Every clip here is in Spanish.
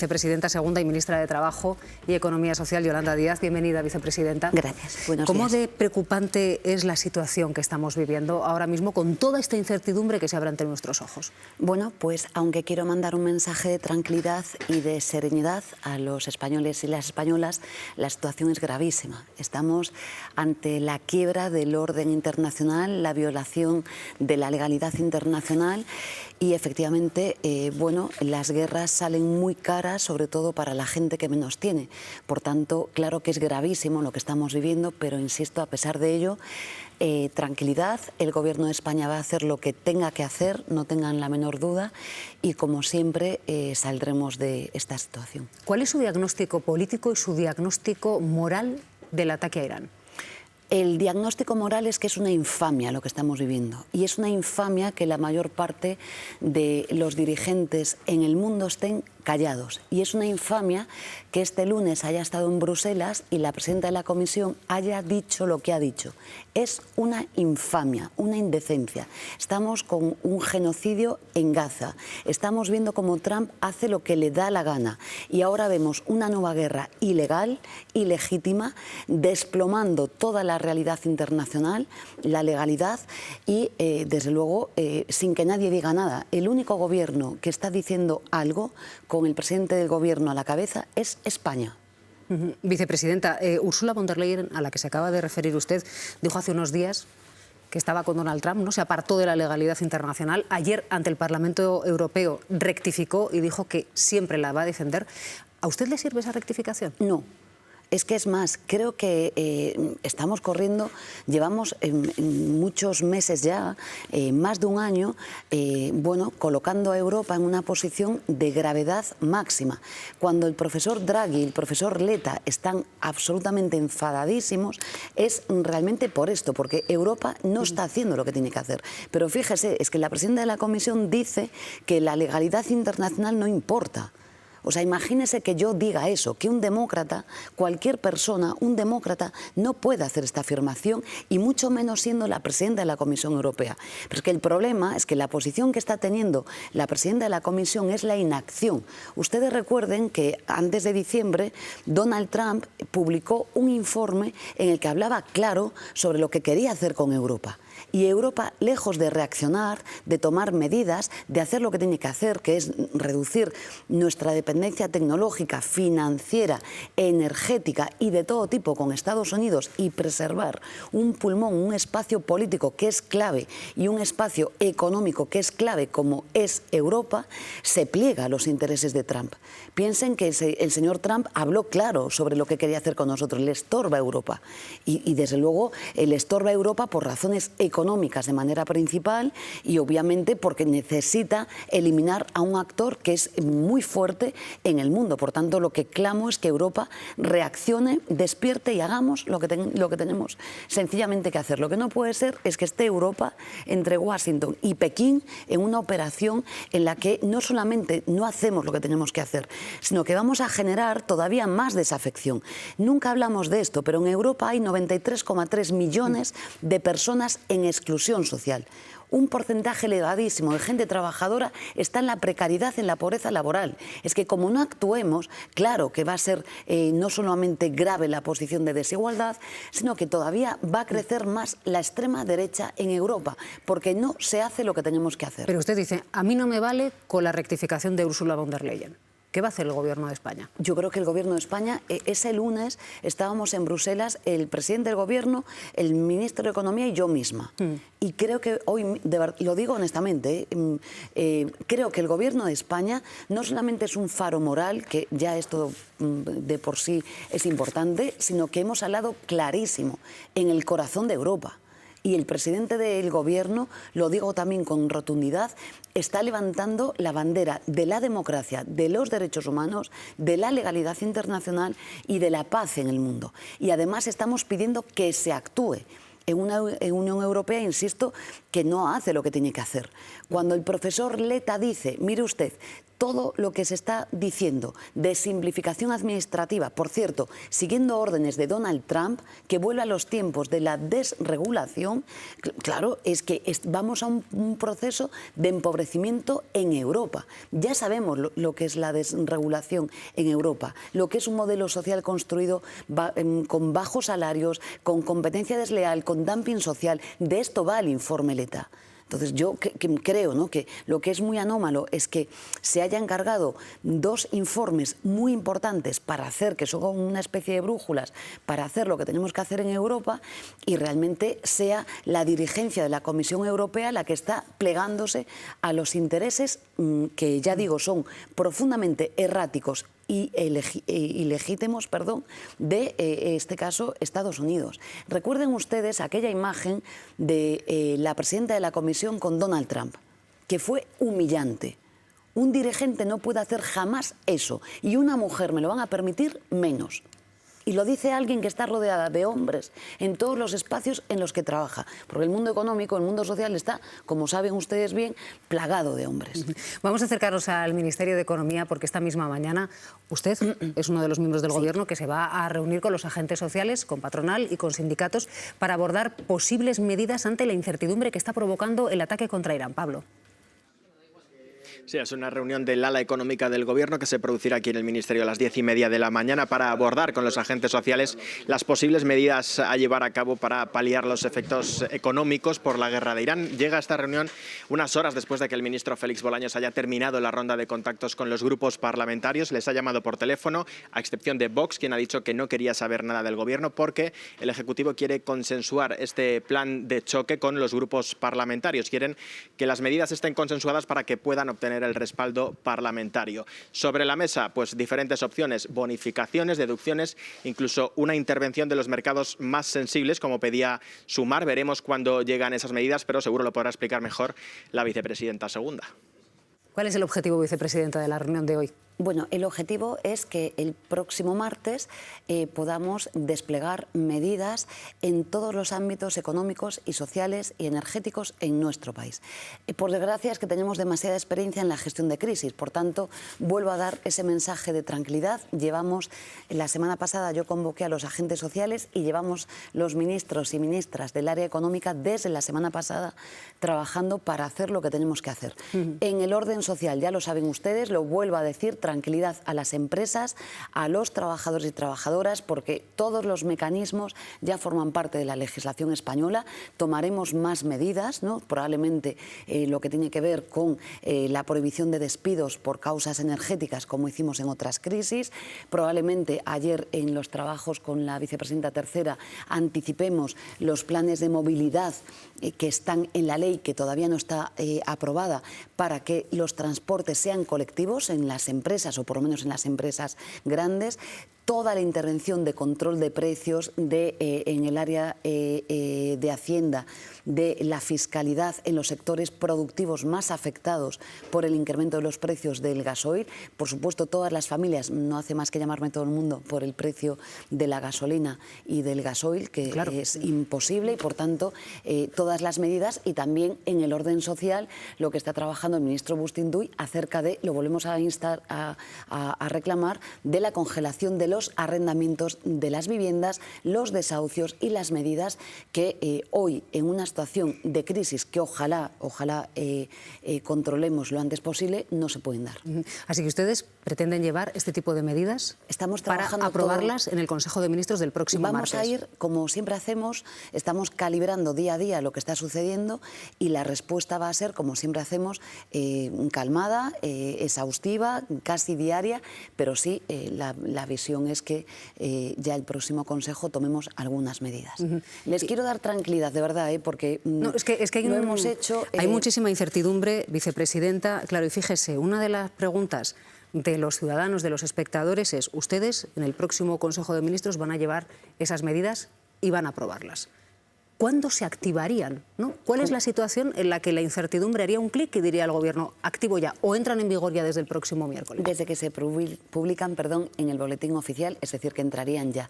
vicepresidenta segunda y ministra de Trabajo y Economía Social, Yolanda Díaz. Bienvenida, vicepresidenta. Gracias. Buenos ¿Cómo días. de preocupante es la situación que estamos viviendo ahora mismo con toda esta incertidumbre que se abre ante nuestros ojos? Bueno, pues aunque quiero mandar un mensaje de tranquilidad y de serenidad a los españoles y las españolas, la situación es gravísima. Estamos ante la quiebra del orden internacional, la violación de la legalidad internacional y efectivamente, bueno, las guerras salen muy caras, sobre todo para la gente que menos tiene. Por tanto, claro que es gravísimo lo que estamos viviendo, pero insisto, a pesar de ello, tranquilidad, el Gobierno de España va a hacer lo que tenga que hacer, no tengan la menor duda, y como siempre saldremos de esta situación. ¿Cuál es su diagnóstico político y su diagnóstico moral del ataque a Irán? El diagnóstico moral es que es una infamia lo que estamos viviendo, y es una infamia que la mayor parte de los dirigentes en el mundo estén callados, y es una infamia que este lunes haya estado en Bruselas y la presidenta de la Comisión haya dicho lo que ha dicho. Es una infamia, una indecencia. Estamos con un genocidio en Gaza, estamos viendo cómo Trump hace lo que le da la gana, y ahora vemos una nueva guerra ilegal, ilegítima, desplomando toda la realidad internacional, la legalidad y, desde luego, sin que nadie diga nada. El único gobierno que está diciendo algo, con el presidente del gobierno a la cabeza, es España. Vicepresidenta, Ursula von der Leyen, a la que se acaba de referir usted, dijo hace unos días que estaba con Donald Trump, ¿no? Se apartó de la legalidad internacional. Ayer, ante el Parlamento Europeo, rectificó y dijo que siempre la va a defender. ¿A usted le sirve esa rectificación? No. Es que es más, creo que estamos corriendo, llevamos muchos meses ya, más de un año, bueno, colocando a Europa en una posición de gravedad máxima. Cuando el profesor Draghi y el profesor Letta están absolutamente enfadadísimos, es realmente por esto, porque Europa no está haciendo lo que tiene que hacer. Pero fíjese, es que la presidenta de la Comisión dice que la legalidad internacional no importa. O sea, imagínese que yo diga eso, que un demócrata, cualquier persona, un demócrata, no puede hacer esta afirmación, y mucho menos siendo la presidenta de la Comisión Europea. Pero es que el problema es que la posición que está teniendo la presidenta de la Comisión es la inacción. Ustedes recuerden que antes de diciembre Donald Trump publicó un informe en el que hablaba claro sobre lo que quería hacer con Europa. Y Europa, lejos de reaccionar, de tomar medidas, de hacer lo que tiene que hacer, que es reducir nuestra dependencia tecnológica, financiera, energética y de todo tipo con Estados Unidos, y preservar un pulmón, un espacio político que es clave y un espacio económico que es clave como es Europa, se pliega a los intereses de Trump. Piensen que el señor Trump habló claro sobre lo que quería hacer con nosotros, le estorba a Europa. Y desde luego le estorba a Europa por razones económicas de manera principal, y obviamente porque necesita eliminar a un actor que es muy fuerte en el mundo. Por tanto, lo que clamo es que Europa reaccione, despierte y hagamos lo que tenemos sencillamente que hacer. Lo que no puede ser es que esté Europa entre Washington y Pekín en una operación en la que no solamente no hacemos lo que tenemos que hacer, sino que vamos a generar todavía más desafección. Nunca hablamos de esto, pero en Europa hay 93,3 millones de personas en exclusión social. Un porcentaje elevadísimo de gente trabajadora está en la precariedad, en la pobreza laboral. Es que como no actuemos, claro que va a ser no solamente grave la posición de desigualdad, sino que todavía va a crecer más la extrema derecha en Europa, porque no se hace lo que tenemos que hacer. Pero usted dice, a mí no me vale con la rectificación de Ursula von der Leyen. ¿Qué va a hacer el Gobierno de España? Yo creo que el Gobierno de España, ese lunes estábamos en Bruselas, el presidente del Gobierno, el ministro de Economía y yo misma. Y creo que hoy, lo digo honestamente, creo que el Gobierno de España no solamente es un faro moral, que ya esto de por sí es importante, sino que hemos hablado clarísimo en el corazón de Europa. Y el presidente del Gobierno, lo digo también con rotundidad, está levantando la bandera de la democracia, de los derechos humanos, de la legalidad internacional y de la paz en el mundo. Y además estamos pidiendo que se actúe en una Unión Europea, insisto, que no hace lo que tiene que hacer. Cuando el profesor Letta dice, mire usted, todo lo que se está diciendo de simplificación administrativa, por cierto, siguiendo órdenes de Donald Trump, que vuelve a los tiempos de la desregulación, claro, es que vamos a un proceso de empobrecimiento en Europa. Ya sabemos lo que es la desregulación en Europa, lo que es un modelo social construido con bajos salarios, con competencia desleal, con dumping social. De esto va el informe Letta. Entonces yo creo, ¿no?, que lo que es muy anómalo es que se hayan cargado dos informes muy importantes para hacer, que son una especie de brújulas, para hacer lo que tenemos que hacer en Europa, y realmente sea la dirigencia de la Comisión Europea la que está plegándose a los intereses que, ya digo, son profundamente erráticos y ilegítimos, de este caso Estados Unidos. Recuerden ustedes aquella imagen de la presidenta de la Comisión con Donald Trump, que fue humillante. Un dirigente no puede hacer jamás eso, y una mujer, me lo van a permitir, menos. Y lo dice alguien que está rodeada de hombres en todos los espacios en los que trabaja. Porque el mundo económico, el mundo social está, como saben ustedes bien, plagado de hombres. Vamos a acercarnos al Ministerio de Economía, porque esta misma mañana usted es uno de los miembros del Gobierno que se va a reunir con los agentes sociales, con patronal y con sindicatos, para abordar posibles medidas ante la incertidumbre que está provocando el ataque contra Irán. Pablo. Sí, es una reunión del ala económica del Gobierno que se producirá aquí en el Ministerio a las 10:30 de la mañana para abordar con los agentes sociales las posibles medidas a llevar a cabo para paliar los efectos económicos por la guerra de Irán. Llega a esta reunión unas horas después de que el ministro Félix Bolaños haya terminado la ronda de contactos con los grupos parlamentarios. Les ha llamado por teléfono, a excepción de Vox, quien ha dicho que no quería saber nada del Gobierno porque el Ejecutivo quiere consensuar este plan de choque con los grupos parlamentarios. Quieren que las medidas estén consensuadas para que puedan obtener el respaldo parlamentario. Sobre la mesa, pues diferentes opciones, bonificaciones, deducciones, incluso una intervención de los mercados más sensibles, como pedía Sumar. Veremos cuándo llegan esas medidas, pero seguro lo podrá explicar mejor la vicepresidenta segunda. ¿Cuál es el objetivo, vicepresidenta, de la reunión de hoy? Bueno, el objetivo es que el próximo martes podamos desplegar medidas en todos los ámbitos económicos y sociales y energéticos en nuestro país. Por desgracia es que tenemos demasiada experiencia en la gestión de crisis, por tanto, vuelvo a dar ese mensaje de tranquilidad. La semana pasada yo convoqué a los agentes sociales y llevamos los ministros y ministras del área económica desde la semana pasada trabajando para hacer lo que tenemos que hacer. En el orden social, ya lo saben ustedes, lo vuelvo a decir, tranquilidad a las empresas, a los trabajadores y trabajadoras, porque todos los mecanismos ya forman parte de la legislación española. Tomaremos más medidas, ¿no? Probablemente lo que tiene que ver con la prohibición de despidos por causas energéticas, como hicimos en otras crisis. Probablemente ayer en los trabajos con la vicepresidenta tercera anticipemos los planes de movilidad que están en la ley, que todavía no está aprobada, para que los transportes sean colectivos en las empresas, o por lo menos en las empresas grandes. Toda la intervención de control de precios en el área de Hacienda, de la fiscalidad en los sectores productivos más afectados por el incremento de los precios del gasoil. Por supuesto, todas las familias, no hace más que llamarme todo el mundo por el precio de la gasolina y del gasoil, que claro, es imposible, y por tanto todas las medidas, y también en el orden social lo que está trabajando el ministro Bustinduy acerca de, lo volvemos a instar, a reclamar, de la congelación de los arrendamientos de las viviendas, los desahucios y las medidas que hoy, en una situación de crisis que ojalá controlemos lo antes posible, no se pueden dar. Así que ustedes pretenden llevar este tipo de medidas para aprobarlas en el Consejo de Ministros del próximo martes. Vamos a ir, como siempre hacemos, estamos calibrando día a día lo que está sucediendo, y la respuesta va a ser, como siempre hacemos, calmada, exhaustiva, casi diaria, pero sí, la visión es que ya el próximo Consejo tomemos algunas medidas. Les quiero dar tranquilidad, de verdad, porque es que lo hemos hecho... Hay muchísima incertidumbre, vicepresidenta. Claro, y fíjese, una de las preguntas de los ciudadanos, de los espectadores, es: ¿ustedes en el próximo Consejo de Ministros van a llevar esas medidas y van a aprobarlas? ¿cuándo se activarían, ¿no? ¿Cuál es la situación en la que la incertidumbre haría un clic y diría al Gobierno, activo ya, o entran en vigor ya desde el próximo miércoles? Desde que se publican, en el boletín oficial, es decir, que entrarían ya.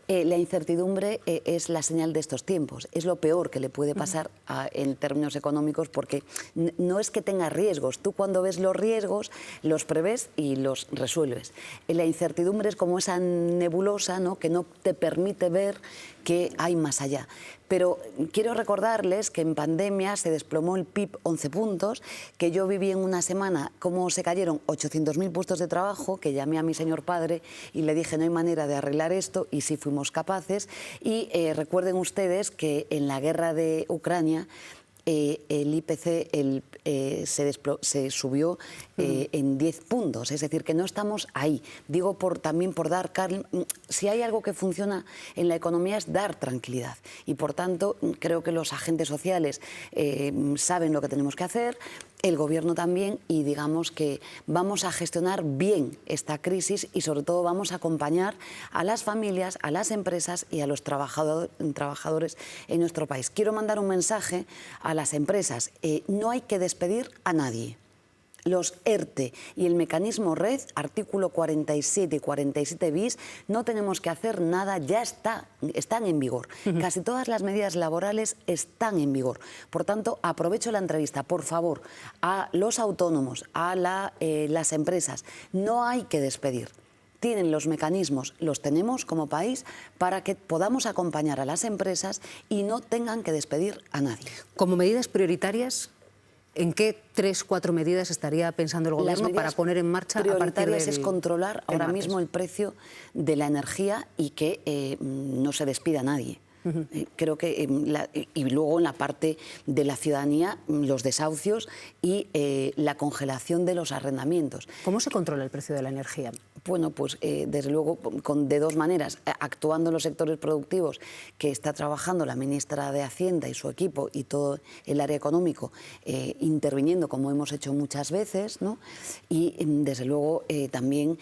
La incertidumbre es la señal de estos tiempos, es lo peor que le puede pasar en términos económicos, porque no es que tenga riesgos, tú cuando ves los riesgos los prevés y los resuelves. La incertidumbre es como esa nebulosa, ¿no?, que no te permite ver que hay más allá. Pero quiero recordarles que en pandemia se desplomó el PIB 11 puntos, que yo viví en una semana cómo se cayeron 800.000 puestos de trabajo, que llamé a mi señor padre y le dije no hay manera de arreglar esto, y sí fuimos capaces. Y recuerden ustedes que en la guerra de Ucrania el IPC se subió en 10 puntos, es decir, que no estamos ahí. Digo también por dar, si hay algo que funciona en la economía es dar tranquilidad, y por tanto creo que los agentes sociales saben lo que tenemos que hacer, el Gobierno también, y digamos que vamos a gestionar bien esta crisis y sobre todo vamos a acompañar a las familias, a las empresas y a los trabajadores en nuestro país. Quiero mandar un mensaje a las empresas. No hay que despedir a nadie. Los ERTE y el mecanismo RED, artículo 47 y 47 bis, no tenemos que hacer nada, ya están en vigor. Casi todas las medidas laborales están en vigor. Por tanto, aprovecho la entrevista, por favor, a los autónomos, a las empresas. No hay que despedir. Tienen los mecanismos, los tenemos como país, para que podamos acompañar a las empresas y no tengan que despedir a nadie. Como medidas prioritarias, ¿en qué 3 o 4 medidas estaría pensando el Gobierno para poner en marcha a partir del prioritarias es controlar ahora martes mismo el precio de la energía y que no se despida a nadie. Creo que y luego en la parte de la ciudadanía, los desahucios y la congelación de los arrendamientos. ¿Cómo se controla el precio de la energía? Bueno, pues desde luego de dos maneras, actuando en los sectores productivos que está trabajando la ministra de Hacienda y su equipo y todo el área económico, interviniendo como hemos hecho muchas veces, ¿no? Y desde luego también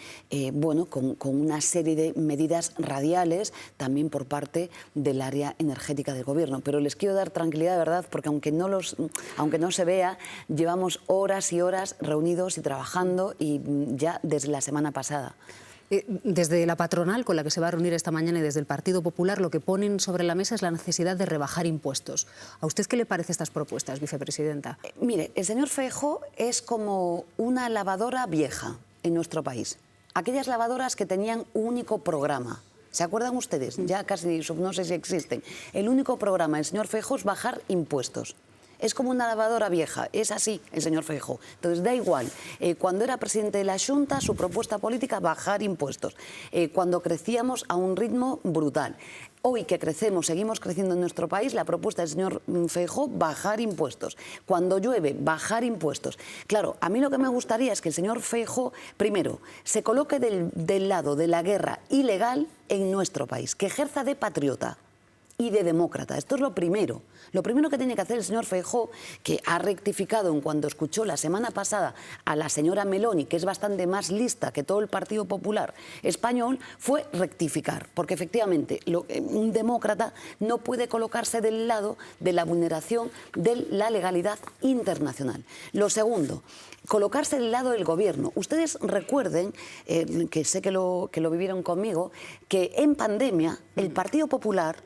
bueno, con una serie de medidas radiales también por parte del área energética del Gobierno. Pero les quiero dar tranquilidad, de verdad, porque aunque no se vea, llevamos horas y horas reunidos y trabajando, y ya desde la semana pasada. Desde la patronal, con la que se va a reunir esta mañana, y desde el Partido Popular, lo que ponen sobre la mesa es la necesidad de rebajar impuestos. ¿A usted qué le parecen estas propuestas, vicepresidenta? Mire, el señor Feijóo es como una lavadora vieja en nuestro país. Aquellas lavadoras que tenían un único programa. ¿Se acuerdan ustedes? Ya casi no sé si existen. El único programa del señor Feijóo es bajar impuestos. Es como una lavadora vieja, es así el señor Feijóo. Entonces da igual, cuando era presidente de la Xunta, su propuesta política, bajar impuestos. Cuando crecíamos a un ritmo brutal. Hoy que seguimos creciendo en nuestro país, la propuesta del señor Feijóo, bajar impuestos. Cuando llueve, bajar impuestos. Claro, a mí lo que me gustaría es que el señor Feijóo, primero, se coloque del lado de la guerra ilegal en nuestro país, que ejerza de patriota y de demócrata. Esto es lo primero. Lo primero que tiene que hacer el señor Feijóo, que ha rectificado en cuanto escuchó la semana pasada a la señora Meloni, que es bastante más lista que todo el Partido Popular español, fue rectificar. Porque efectivamente un demócrata no puede colocarse del lado de la vulneración de la legalidad internacional. Lo segundo, colocarse del lado del Gobierno. Ustedes recuerden, que sé que lo vivieron conmigo, que en pandemia el Partido Popular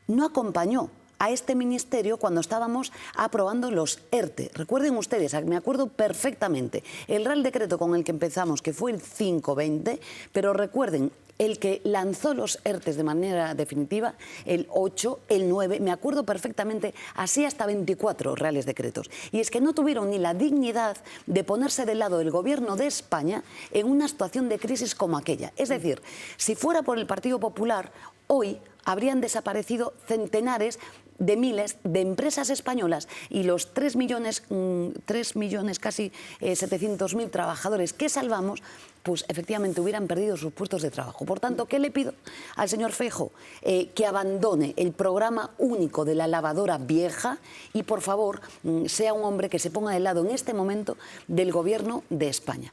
no acompañó a este ministerio cuando estábamos aprobando los ERTE. Recuerden ustedes, me acuerdo perfectamente, el Real Decreto con el que empezamos, que fue el 520, pero recuerden, el que lanzó los ERTE de manera definitiva, el 8, el 9, me acuerdo perfectamente, así hasta 24 reales decretos. Y es que no tuvieron ni la dignidad de ponerse del lado del Gobierno de España en una situación de crisis como aquella. Es decir, si fuera por el Partido Popular, hoy habrían desaparecido centenares de miles de empresas españolas, y los 3 millones casi 700.000 trabajadores que salvamos, pues efectivamente hubieran perdido sus puestos de trabajo. Por tanto, ¿qué le pido al señor Feijóo? Que abandone el programa único de la lavadora vieja y, por favor, sea un hombre que se ponga del lado en este momento del Gobierno de España.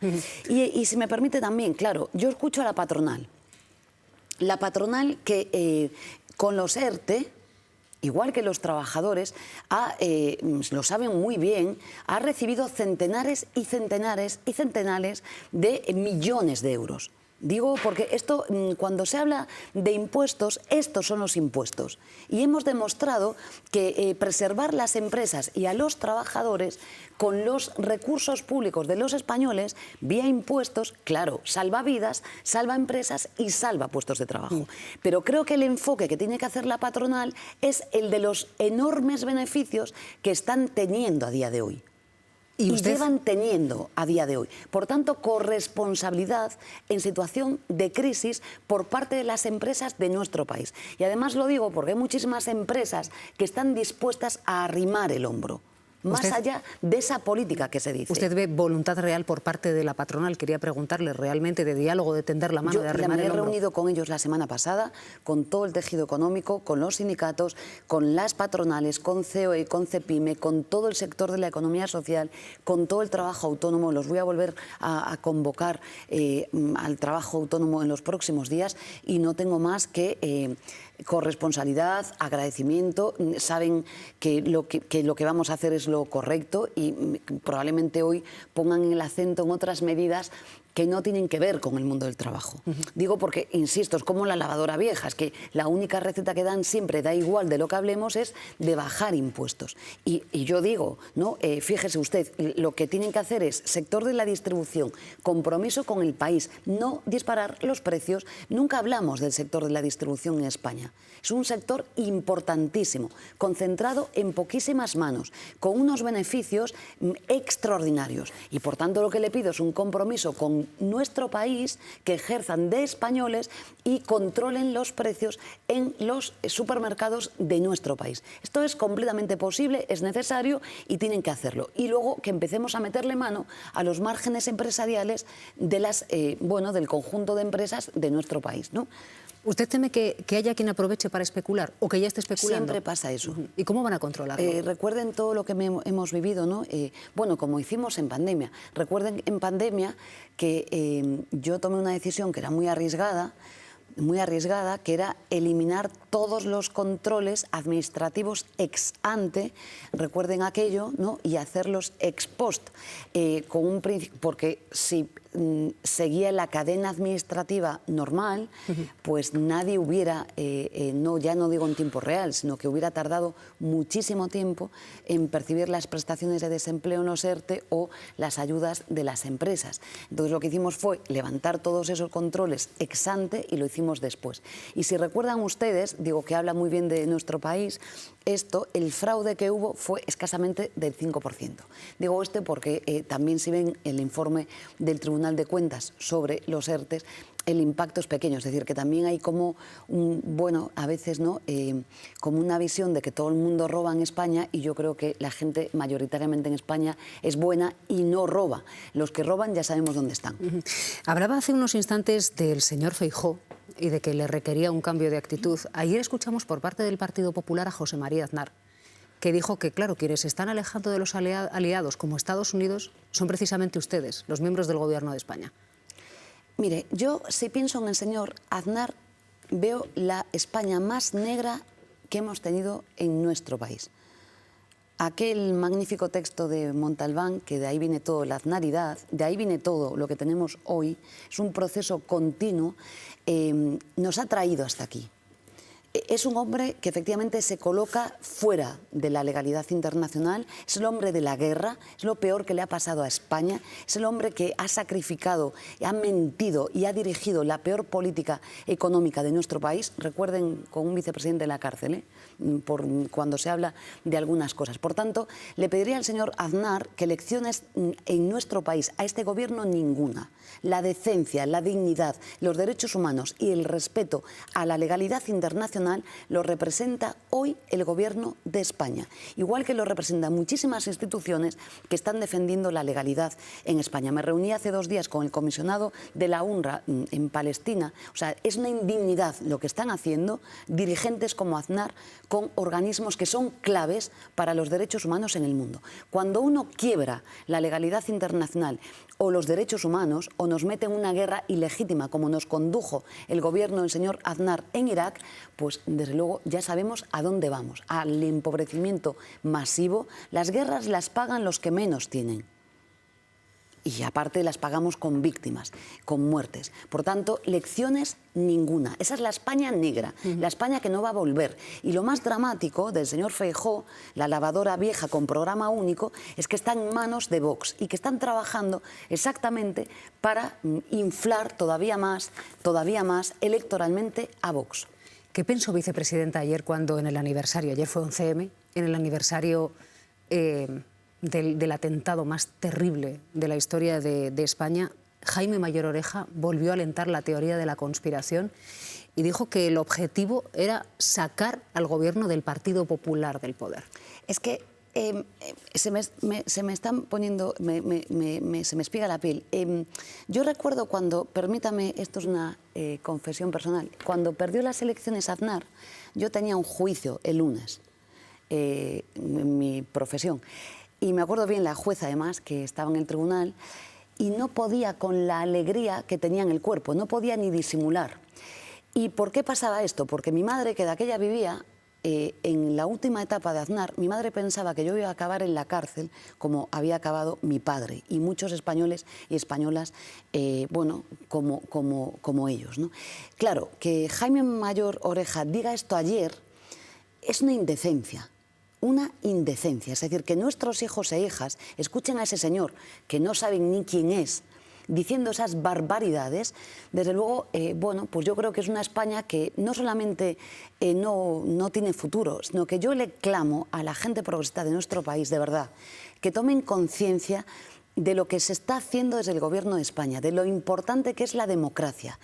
Y si me permite también, claro, yo escucho a la patronal. La patronal que con los ERTE igual que los trabajadores, lo saben muy bien, ha recibido centenares y centenares y centenares de millones de euros. Digo porque esto, cuando se habla de impuestos, estos son los impuestos. Y hemos demostrado que preservar las empresas y a los trabajadores con los recursos públicos de los españoles, vía impuestos, claro, salva vidas, salva empresas y salva puestos de trabajo. Pero creo que el enfoque que tiene que hacer la patronal es el de los enormes beneficios que están teniendo a día de hoy. Y llevan teniendo a día de hoy. Por tanto, corresponsabilidad en situación de crisis por parte de las empresas de nuestro país. Y además lo digo porque hay muchísimas empresas que están dispuestas a arrimar el hombro, más allá de esa política que se dice. ¿Usted ve voluntad real por parte de la patronal? Quería preguntarle realmente de diálogo, de tender la mano, de arrimar el hombro. Me he reunido con ellos la semana pasada, con todo el tejido económico, con los sindicatos, con las patronales, con COE, con CEPIME, con todo el sector de la economía social, con todo el trabajo autónomo. Los voy a volver a convocar al trabajo autónomo en los próximos días y no tengo más que corresponsabilidad, agradecimiento. Saben que lo que vamos a hacer es lo correcto y probablemente hoy pongan el acento en otras medidas que no tienen que ver con el mundo del trabajo. Digo porque, insisto, es como la lavadora vieja, es que la única receta que dan siempre, da igual de lo que hablemos, es de bajar impuestos. Y yo digo, ¿no? Fíjese usted, lo que tienen que hacer es sector de la distribución, compromiso con el país, no disparar los precios. Nunca hablamos del sector de la distribución en España. Es un sector importantísimo, concentrado en poquísimas manos, con unos beneficios extraordinarios. Y por tanto lo que le pido es un compromiso con nuestro país, que ejerzan de españoles y controlen los precios en los supermercados de nuestro país. Esto es completamente posible, es necesario y tienen que hacerlo. Y luego que empecemos a meterle mano a los márgenes empresariales de del conjunto de empresas de nuestro país, ¿no? ¿Usted teme que haya quien aproveche para especular o que ya esté especulando? Siempre pasa eso. ¿Y cómo van a controlarlo? Recuerden todo lo que hemos vivido, ¿no? Como hicimos en pandemia. Recuerden en pandemia que yo tomé una decisión que era muy arriesgada, que era eliminar todos los controles administrativos ex ante, recuerden aquello, ¿no? Y hacerlos ex post, con un principio, porque si seguía la cadena administrativa normal, pues nadie hubiera, ya no digo en tiempo real, sino que hubiera tardado muchísimo tiempo en percibir las prestaciones de desempleo en los ERTE o las ayudas de las empresas. Entonces lo que hicimos fue levantar todos esos controles ex ante y lo hicimos después. Y si recuerdan ustedes, digo que habla muy bien de nuestro país, el fraude que hubo fue escasamente del 5%. Digo porque también si ven el informe del Tribunal de Cuentas sobre los ERTEs, el impacto es pequeño, es decir, que también hay como, a veces, ¿no? Como una visión de que todo el mundo roba en España y yo creo que la gente mayoritariamente en España es buena y no roba. Los que roban ya sabemos dónde están. Hablaba hace unos instantes del señor Feijóo y de que le requería un cambio de actitud. Ayer escuchamos por parte del Partido Popular a José María Aznar, que dijo que, claro, quienes se están alejando de los aliados como Estados Unidos son precisamente ustedes, los miembros del Gobierno de España. Mire, yo si pienso en el señor Aznar, veo la España más negra que hemos tenido en nuestro país. Aquel magnífico texto de Montalbán, que de ahí viene todo, la aznaridad, de ahí viene todo lo que tenemos hoy, es un proceso continuo, nos ha traído hasta aquí. Es un hombre que efectivamente se coloca fuera de la legalidad internacional, es el hombre de la guerra, es lo peor que le ha pasado a España, es el hombre que ha sacrificado, ha mentido y ha dirigido la peor política económica de nuestro país. Recuerden, con un vicepresidente en la cárcel, cuando se habla de algunas cosas. Por tanto, le pediría al señor Aznar que lecciones en nuestro país a este gobierno ninguna. La decencia, la dignidad, los derechos humanos y el respeto a la legalidad internacional lo representa hoy el Gobierno de España, igual que lo representan muchísimas instituciones que están defendiendo la legalidad en España. Me reuní hace 2 días con el comisionado de la UNRWA en Palestina. O sea, es una indignidad lo que están haciendo dirigentes como Aznar con organismos que son claves para los derechos humanos en el mundo. Cuando uno quiebra la legalidad internacional o los derechos humanos, o nos meten en una guerra ilegítima, como nos condujo el gobierno del señor Aznar en Irak, pues desde luego ya sabemos a dónde vamos, al empobrecimiento masivo. Las guerras las pagan los que menos tienen. Y aparte las pagamos con víctimas, con muertes. Por tanto, lecciones ninguna. Esa es la España negra, la España que no va a volver. Y lo más dramático del señor Feijóo, la lavadora vieja con programa único, es que está en manos de Vox y que están trabajando exactamente para inflar todavía más electoralmente a Vox. ¿Qué pensó, vicepresidenta, ayer cuando en el aniversario, ayer fue 11M, en el aniversario del atentado más terrible de la historia de España, Jaime Mayor Oreja volvió a alentar la teoría de la conspiración y dijo que el objetivo era sacar al gobierno del Partido Popular del poder? Es que se me están poniendo, se me espiga la piel. Yo recuerdo cuando, permítame, esto es una confesión personal, cuando perdió las elecciones Aznar, yo tenía un juicio el lunes, en mi profesión. Y me acuerdo bien la jueza, además, que estaba en el tribunal y no podía, con la alegría que tenía en el cuerpo, no podía ni disimular. ¿Y por qué pasaba esto? Porque mi madre, que de aquella vivía, en la última etapa de Aznar, mi madre pensaba que yo iba a acabar en la cárcel como había acabado mi padre y muchos españoles y españolas, bueno, como ellos, ¿no? Claro, que Jaime Mayor Oreja diga esto ayer es una indecencia. Una indecencia, es decir, que nuestros hijos e hijas escuchen a ese señor que no saben ni quién es, diciendo esas barbaridades. Desde luego, bueno, pues yo creo que es una España que no solamente no tiene futuro, sino que yo le clamo a la gente progresista de nuestro país, de verdad, que tomen conciencia de lo que se está haciendo desde el Gobierno de España, de lo importante que es la democracia.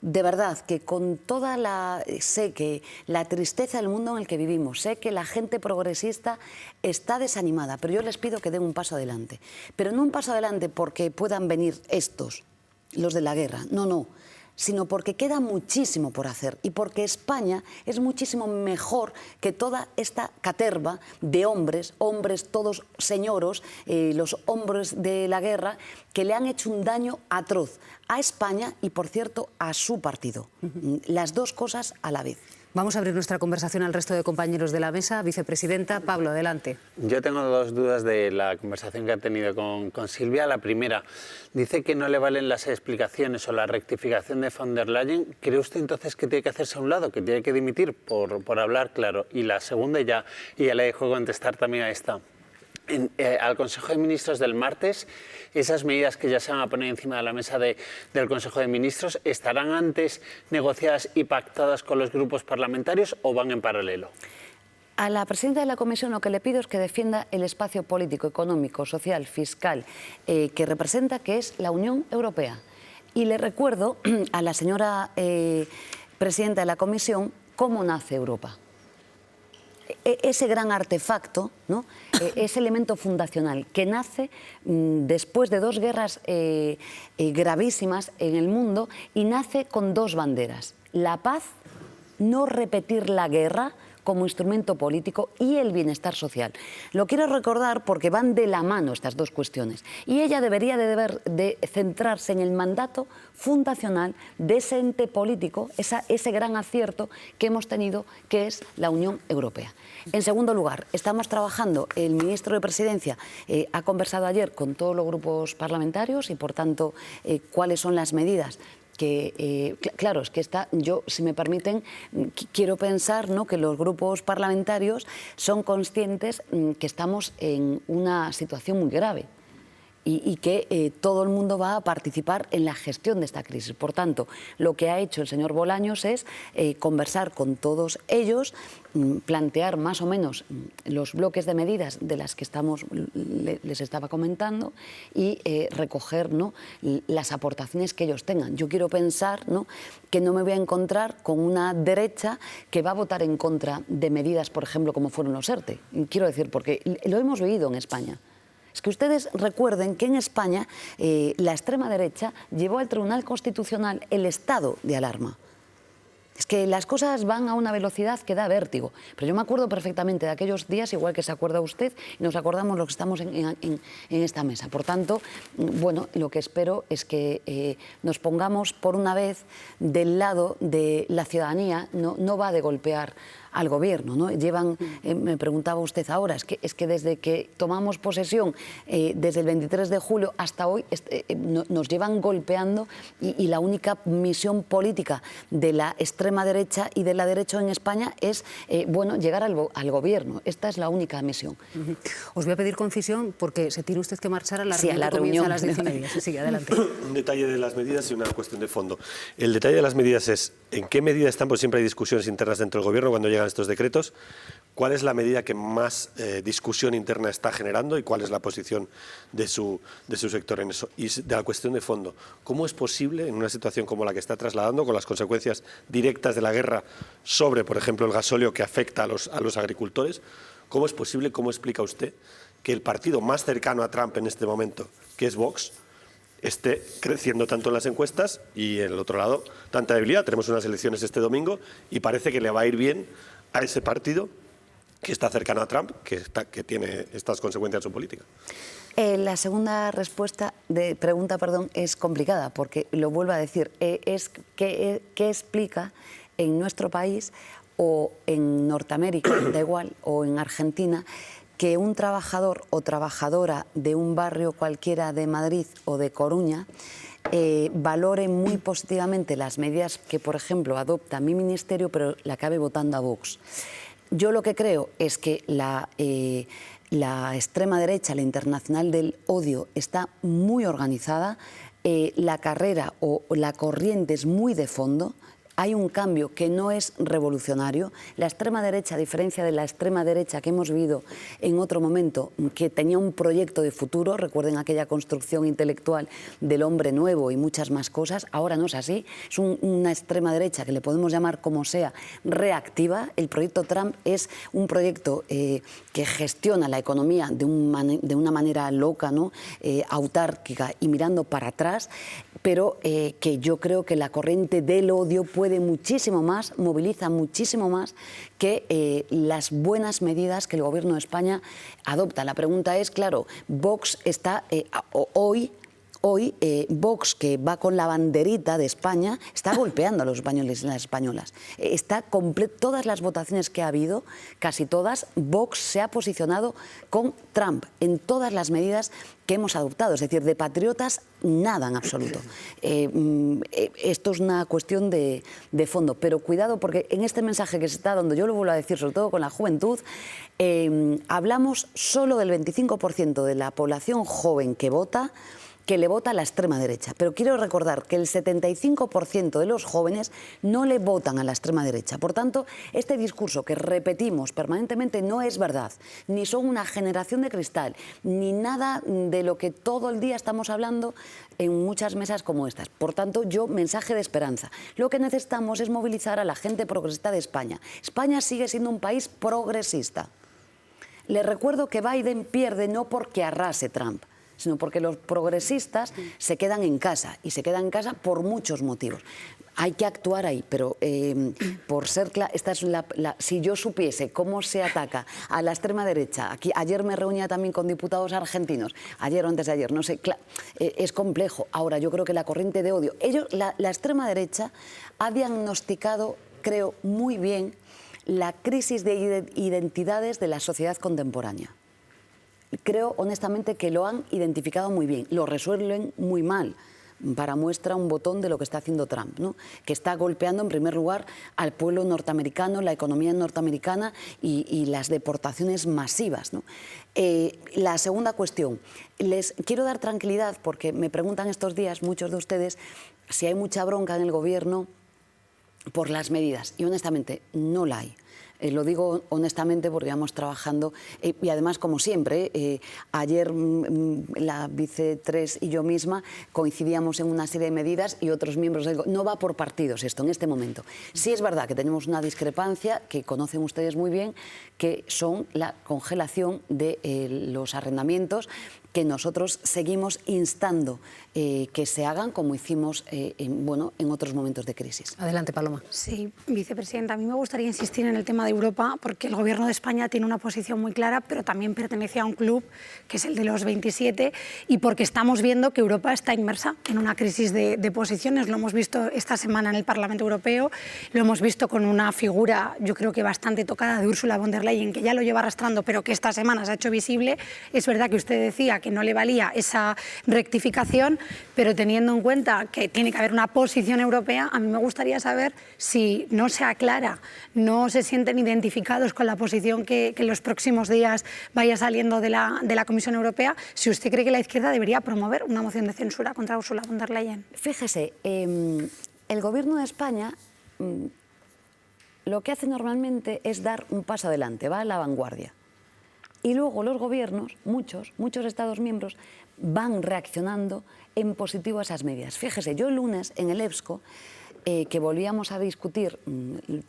De verdad, que con toda sé que la tristeza del mundo en el que vivimos, sé que la gente progresista está desanimada, pero yo les pido que den un paso adelante. Pero no un paso adelante porque puedan venir estos, los de la guerra, no, sino porque queda muchísimo por hacer y porque España es muchísimo mejor que toda esta caterva de hombres todos señoros, los hombres de la guerra, que le han hecho un daño atroz a España y, por cierto, a su partido. Las dos cosas a la vez. Vamos a abrir nuestra conversación al resto de compañeros de la mesa. Vicepresidenta, Pablo, adelante. Yo tengo dos dudas de la conversación que ha tenido con Silvia. La primera, dice que no le valen las explicaciones o la rectificación de von der Leyen. ¿Cree usted entonces que tiene que hacerse a un lado, que tiene que dimitir por hablar claro? Y la segunda, ya le dejo contestar también a esta. Al Consejo de Ministros del martes, esas medidas que ya se van a poner encima de la mesa del Consejo de Ministros, ¿estarán antes negociadas y pactadas con los grupos parlamentarios o van en paralelo? A la presidenta de la Comisión lo que le pido es que defienda el espacio político, económico, social, fiscal que representa, que es la Unión Europea. Y le recuerdo a la señora presidenta de la Comisión cómo nace Europa. Ese gran artefacto, ¿no? Ese elemento fundacional que nace después de dos guerras gravísimas en el mundo y nace con dos banderas: la paz, no repetir la guerra como instrumento político, y el bienestar social. Lo quiero recordar porque van de la mano estas dos cuestiones. Y ella debería de centrarse en el mandato fundacional de ese ente político, ese gran acierto que hemos tenido, que es la Unión Europea. En segundo lugar, estamos trabajando, el ministro de Presidencia ha conversado ayer con todos los grupos parlamentarios y, por tanto, cuáles son las medidas que, claro, es que yo, si me permiten, quiero pensar, ¿no?, que los grupos parlamentarios son conscientes que estamos en una situación muy grave y que todo el mundo va a participar en la gestión de esta crisis. Por tanto, lo que ha hecho el señor Bolaños es conversar con todos ellos, plantear más o menos los bloques de medidas de las que les estaba comentando y recoger, ¿no?, las aportaciones que ellos tengan. Yo quiero pensar, ¿no?, que no me voy a encontrar con una derecha que va a votar en contra de medidas, por ejemplo, como fueron los ERTE. Quiero decir, porque lo hemos vivido en España. Es que ustedes recuerden que en España la extrema derecha llevó al Tribunal Constitucional el estado de alarma. Es que las cosas van a una velocidad que da vértigo. Pero yo me acuerdo perfectamente de aquellos días, igual que se acuerda usted, y nos acordamos los que estamos en esta mesa. Por tanto, bueno, lo que espero es que nos pongamos por una vez del lado de la ciudadanía. No va de golpear al gobierno, ¿no? Llevan, me preguntaba usted ahora, es que desde que tomamos posesión, desde el 23 de julio hasta hoy, nos llevan golpeando y la única misión política de la extrema derecha y de la derecha en España es, bueno, llegar al gobierno. Esta es la única misión. Os voy a pedir concisión porque se tiene usted que marchar a la Sí, reunión. a la que comienza reunión. a las 10:30. Sí, adelante. Un detalle de las medidas y una cuestión de fondo. El detalle de las medidas es en qué medida están, pues siempre hay discusiones internas dentro del gobierno cuando llegan estos decretos. ¿Cuál es la medida que más discusión interna está generando y cuál es la posición de su sector en eso? Y de la cuestión de fondo, ¿cómo es posible en una situación como la que está trasladando, con las consecuencias directas de la guerra sobre, por ejemplo, el gasóleo que afecta a los agricultores, cómo es posible, cómo explica usted que el partido más cercano a Trump en este momento, que es Vox, esté creciendo tanto en las encuestas y, en el otro lado, tanta debilidad? Tenemos unas elecciones este domingo y parece que le va a ir bien a ese partido que está cercano a Trump, que tiene estas consecuencias en su política. La segunda pregunta, es complicada, porque lo vuelvo a decir, es ¿qué explica en nuestro país o en Norteamérica, da igual, o en Argentina, que un trabajador o trabajadora de un barrio cualquiera de Madrid o de Coruña valore muy positivamente las medidas que, por ejemplo, adopta mi ministerio, pero la acabe votando a Vox? Yo lo que creo es que la extrema derecha, la internacional del odio, está muy organizada, la carrera o la corriente es muy de fondo. Hay un cambio que no es revolucionario. La extrema derecha, a diferencia de la extrema derecha que hemos vivido en otro momento, que tenía un proyecto de futuro, recuerden aquella construcción intelectual del hombre nuevo y muchas más cosas, ahora no es así. Es una extrema derecha que le podemos llamar como sea, reactiva. El proyecto Trump es un proyecto que gestiona la economía de una manera loca, ¿no? Autárquica y mirando para atrás, pero que yo creo que la corriente del odio puede muchísimo más, moviliza muchísimo más que las buenas medidas que el Gobierno de España adopta. La pregunta es, claro, Vox está hoy Vox, que va con la banderita de España, está golpeando a los españoles y las españolas. Todas las votaciones que ha habido, casi todas, Vox se ha posicionado con Trump en todas las medidas que hemos adoptado. Es decir, de patriotas, nada en absoluto. Esto es una cuestión de fondo. Pero cuidado, porque en este mensaje que se está dando, yo lo vuelvo a decir, sobre todo con la juventud, hablamos solo del 25% de la población joven que le vota a la extrema derecha. Pero quiero recordar que el 75% de los jóvenes no le votan a la extrema derecha. Por tanto, este discurso que repetimos permanentemente no es verdad. Ni son una generación de cristal, ni nada de lo que todo el día estamos hablando en muchas mesas como estas. Por tanto, mensaje de esperanza. Lo que necesitamos es movilizar a la gente progresista de España. España sigue siendo un país progresista. Les recuerdo que Biden pierde no porque arrase Trump, sino porque los progresistas se quedan en casa, y se quedan en casa por muchos motivos. Hay que actuar ahí, pero por ser clara, si yo supiese cómo se ataca a la extrema derecha, ayer me reunía también con diputados argentinos, ayer o antes de ayer, no sé, es complejo. Ahora, yo creo que la corriente de odio, la extrema derecha ha diagnosticado, creo, muy bien la crisis de identidades de la sociedad contemporánea. Creo, honestamente, que lo han identificado muy bien, lo resuelven muy mal. Para muestra un botón de lo que está haciendo Trump, ¿no? Que está golpeando en primer lugar al pueblo norteamericano, la economía norteamericana y las deportaciones masivas, ¿no? La segunda cuestión, les quiero dar tranquilidad porque me preguntan estos días muchos de ustedes si hay mucha bronca en el gobierno por las medidas, y honestamente no la hay. Lo digo honestamente porque vamos trabajando y además, como siempre, ayer la vice 3 y yo misma coincidíamos en una serie de medidas y otros miembros del no va por partidos esto en este momento. Sí es verdad que tenemos una discrepancia que conocen ustedes muy bien, que son la congelación de los arrendamientos, que nosotros seguimos instando que se hagan como hicimos en otros momentos de crisis. Adelante, Paloma. Sí, vicepresidenta, a mí me gustaría insistir en el tema de Europa porque el Gobierno de España tiene una posición muy clara, pero también pertenece a un club que es el de los 27 y porque estamos viendo que Europa está inmersa en una crisis de posiciones. Lo hemos visto esta semana en el Parlamento Europeo, lo hemos visto con una figura, yo creo que bastante tocada, de Ursula von der Leyen, que ya lo lleva arrastrando, pero que esta semana se ha hecho visible. Es verdad que usted decía que no le valía esa rectificación, pero teniendo en cuenta que tiene que haber una posición europea, a mí me gustaría saber si no se aclara, no se sienten identificados con la posición que en los próximos días vaya saliendo de la Comisión Europea, si usted cree que la izquierda debería promover una moción de censura contra Ursula von der Leyen. Fíjese, el Gobierno de España lo que hace normalmente es dar un paso adelante, va a la vanguardia. Y luego los gobiernos, muchos Estados miembros, van reaccionando en positivo a esas medidas. Fíjese, yo el lunes en el EPSCO, que volvíamos a discutir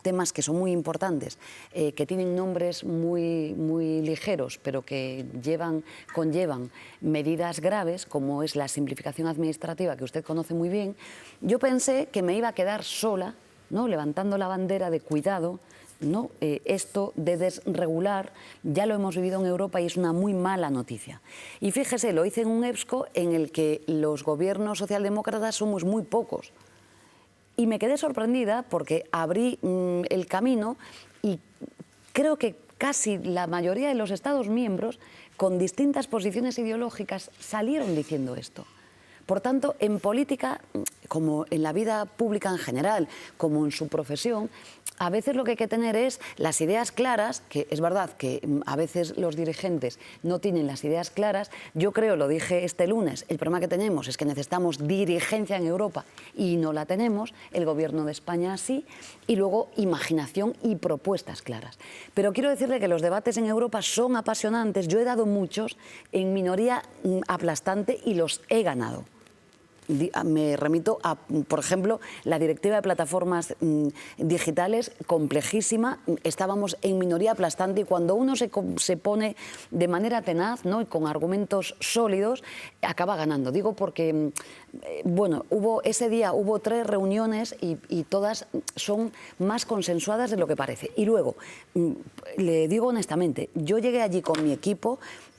temas que son muy importantes, que tienen nombres muy ligeros, pero que conllevan medidas graves, como es la simplificación administrativa, que usted conoce muy bien, yo pensé que me iba a quedar sola, ¿no?, levantando la bandera de cuidado, ¿no? Esto de desregular ya lo hemos vivido en Europa y es una muy mala noticia. Y fíjese, lo hice en un EPSCO en el que los gobiernos socialdemócratas somos muy pocos. Y me quedé sorprendida porque abrí el camino y creo que casi la mayoría de los Estados miembros, con distintas posiciones ideológicas, salieron diciendo esto. Por tanto, en política, como en la vida pública en general, como en su profesión, a veces lo que hay que tener es las ideas claras, que es verdad que a veces los dirigentes no tienen las ideas claras. Yo creo, lo dije este lunes, el problema que tenemos es que necesitamos dirigencia en Europa y no la tenemos, el Gobierno de España sí, y luego imaginación y propuestas claras. Pero quiero decirle que los debates en Europa son apasionantes, yo he dado muchos en minoría aplastante y los he ganado. Me remito a, por ejemplo, la directiva de plataformas digitales, complejísima, estábamos en minoría aplastante y cuando uno se pone de manera tenaz, ¿no?, y con argumentos sólidos, acaba ganando. Digo porque, bueno, ese día hubo 3 reuniones y todas son más consensuadas de lo que parece. Y luego, le digo honestamente, yo llegué allí con mi equipo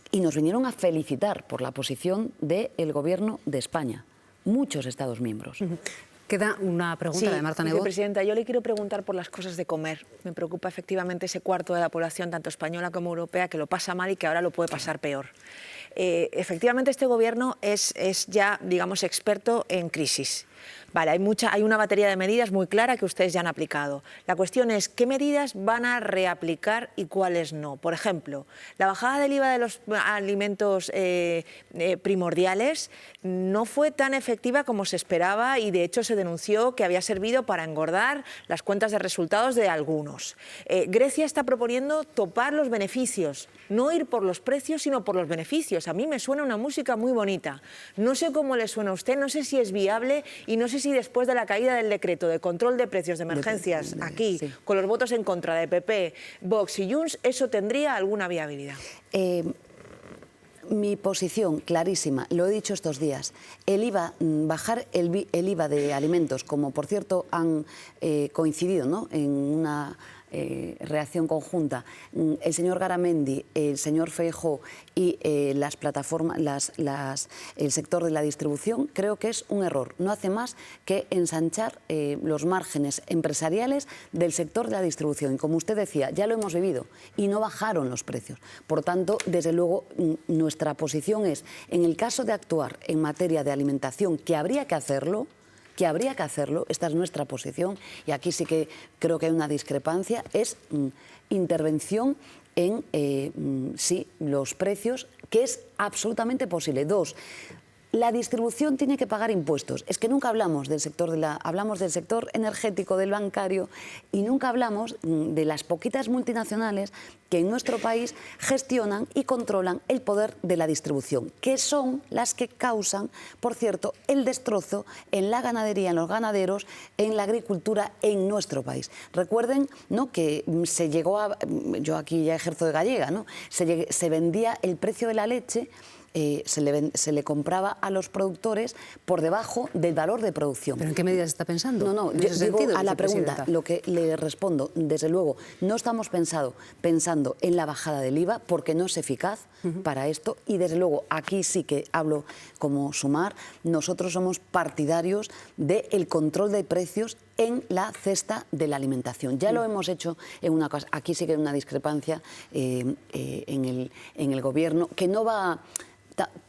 y nos vinieron a felicitar por la posición del Gobierno de España. Muchos Estados miembros. Queda una pregunta de Marta Nebot. Vicepresidenta, yo le quiero preguntar por las cosas de comer. Me preocupa efectivamente ese cuarto de la población, tanto española como europea, que lo pasa mal y que ahora lo puede pasar peor. Efectivamente, este gobierno es ya, digamos, experto en crisis. Vale, hay una batería de medidas muy clara que ustedes ya han aplicado. La cuestión es qué medidas van a reaplicar y cuáles no. Por ejemplo, la bajada del IVA de los alimentos primordiales no fue tan efectiva como se esperaba y de hecho se denunció que había servido para engordar las cuentas de resultados de algunos. Grecia está proponiendo topar los beneficios, no ir por los precios sino por los beneficios. A mí me suena una música muy bonita. No sé cómo le suena a usted, no sé si es viable y no sé si después de la caída del decreto de control de precios de emergencias aquí, sí, con los votos en contra de PP, Vox y Junts, eso tendría alguna viabilidad. Mi posición clarísima, lo he dicho estos días, el IVA, bajar el IVA de alimentos, como por cierto han coincidido, ¿no?, en una reacción conjunta el señor Garamendi, el señor Feijóo y las plataformas, el sector de la distribución, creo que es un error. No hace más que ensanchar los márgenes empresariales del sector de la distribución. Y como usted decía, ya lo hemos vivido y no bajaron los precios. Por tanto, desde luego, nuestra posición es, en el caso de actuar en materia de alimentación, que habría que hacerlo, esta es nuestra posición, y aquí sí que creo que hay una discrepancia, es intervención en sí, los precios, que es absolutamente posible. 2, la distribución tiene que pagar impuestos. Es que nunca hablamos del sector hablamos del sector energético, del bancario, y nunca hablamos de las poquitas multinacionales que en nuestro país gestionan y controlan el poder de la distribución, que son las que causan, por cierto, el destrozo en la ganadería, en los ganaderos, en la agricultura en nuestro país. Recuerden, ¿no?, que se llegó a, yo aquí ya ejerzo de gallega, ¿no?, se vendía el precio de la leche se le compraba a los productores por debajo del valor de producción. ¿Pero en qué medidas está pensando? No, yo digo a la pregunta, lo que le respondo, desde luego, no estamos pensando en la bajada del IVA porque no es eficaz para esto y desde luego aquí sí que hablo como Sumar, nosotros somos partidarios del control de precios en la cesta de la alimentación. Ya lo hemos hecho en una cosa, aquí sí que hay una discrepancia en el gobierno, que no va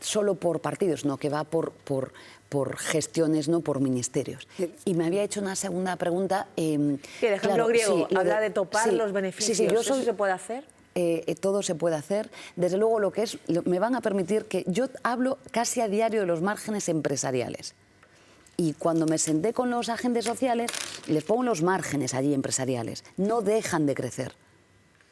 solo por partidos, no, que va por gestiones, no por ministerios. Y me había hecho una segunda pregunta. El ejemplo griego habla de topar los beneficios. ¿Eso se puede hacer? Todo se puede hacer. Desde luego, me van a permitir que yo hablo casi a diario de los márgenes empresariales. Y cuando me senté con los agentes sociales, les pongo los márgenes allí empresariales. No dejan de crecer.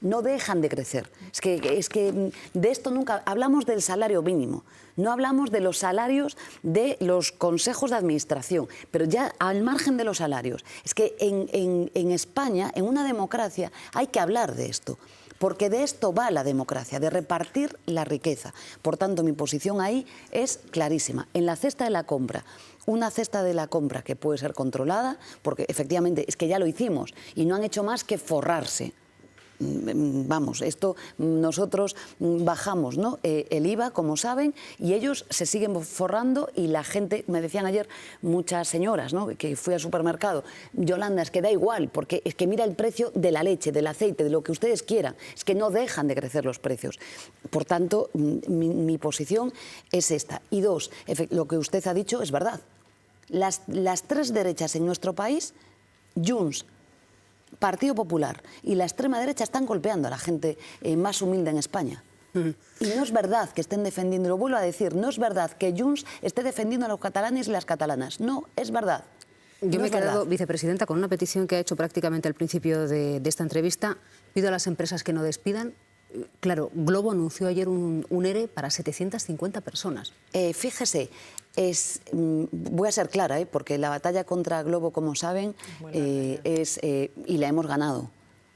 No dejan de crecer. Es que de esto nunca hablamos del salario mínimo, no hablamos de los salarios de los consejos de administración, pero ya al margen de los salarios. Es que en España, en una democracia, hay que hablar de esto, porque de esto va la democracia, de repartir la riqueza. Por tanto, mi posición ahí es clarísima. En la cesta de la compra, una cesta de la compra que puede ser controlada, porque efectivamente es que ya lo hicimos y no han hecho más que forrarse. Vamos, esto nosotros bajamos, ¿no? El IVA, como saben, y ellos se siguen forrando y la gente, me decían ayer muchas señoras, ¿no?, que fui al supermercado, Yolanda, es que da igual, porque es que mira el precio de la leche, del aceite, de lo que ustedes quieran, es que no dejan de crecer los precios. Por tanto, mi posición es esta. Y dos, lo que usted ha dicho es verdad. Las tres derechas en nuestro país, Junts, Partido Popular y la extrema derecha están golpeando a la gente más humilde en España. Y no es verdad que estén defendiendo, lo vuelvo a decir, no es verdad que Junts esté defendiendo a los catalanes y las catalanas. No, es verdad. Yo me he quedado, vicepresidenta, con una petición que ha hecho prácticamente al principio de esta entrevista. Pido a las empresas que no despidan. Claro, Globo anunció ayer un ERE para 750 personas. Fíjese, voy a ser clara, porque la batalla contra Globo, como saben, y la hemos ganado.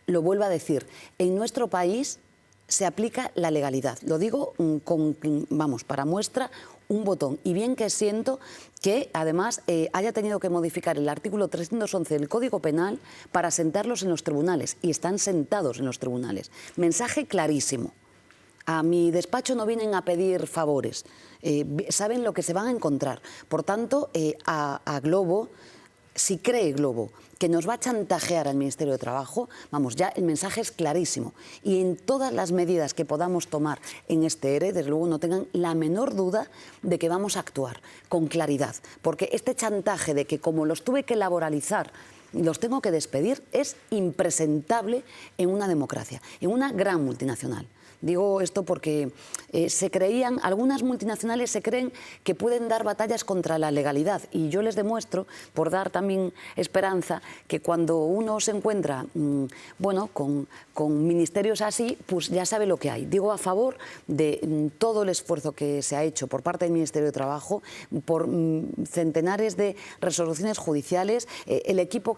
Lo vuelvo a decir, en nuestro país se aplica la legalidad. Lo digo para muestra un botón. Y bien que siento que, además, haya tenido que modificar el artículo 311 del Código Penal para sentarlos en los tribunales. Y están sentados en los tribunales. Mensaje clarísimo. A mi despacho no vienen a pedir favores. Saben lo que se van a encontrar. Por tanto, a Globo, si cree Globo que nos va a chantajear al Ministerio de Trabajo, vamos, ya el mensaje es clarísimo. Y en todas las medidas que podamos tomar en este ERE, desde luego no tengan la menor duda de que vamos a actuar con claridad. Porque este chantaje de que como los tuve que laboralizar, los tengo que despedir, es impresentable en una democracia, en una gran multinacional. Digo esto porque algunas multinacionales se creen que pueden dar batallas contra la legalidad y yo les demuestro, por dar también esperanza, que cuando uno se encuentra con ministerios así, pues ya sabe lo que hay. Digo a favor de todo el esfuerzo que se ha hecho por parte del Ministerio de Trabajo, por centenares de resoluciones judiciales, el equipo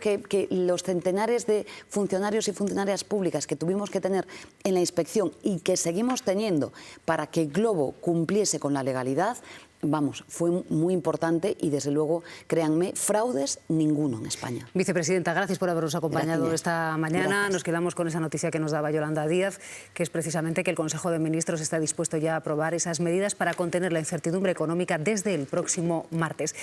los centenares de funcionarios y funcionarias públicas que tuvimos que tener en la inspección y que seguimos teniendo para que Globo cumpliese con la legalidad, vamos, fue muy importante y desde luego, créanme, fraudes ninguno en España. Vicepresidenta, gracias por habernos acompañado esta mañana. Gracias. Nos quedamos con esa noticia que nos daba Yolanda Díaz, que es precisamente que el Consejo de Ministros está dispuesto ya a aprobar esas medidas para contener la incertidumbre económica desde el próximo martes.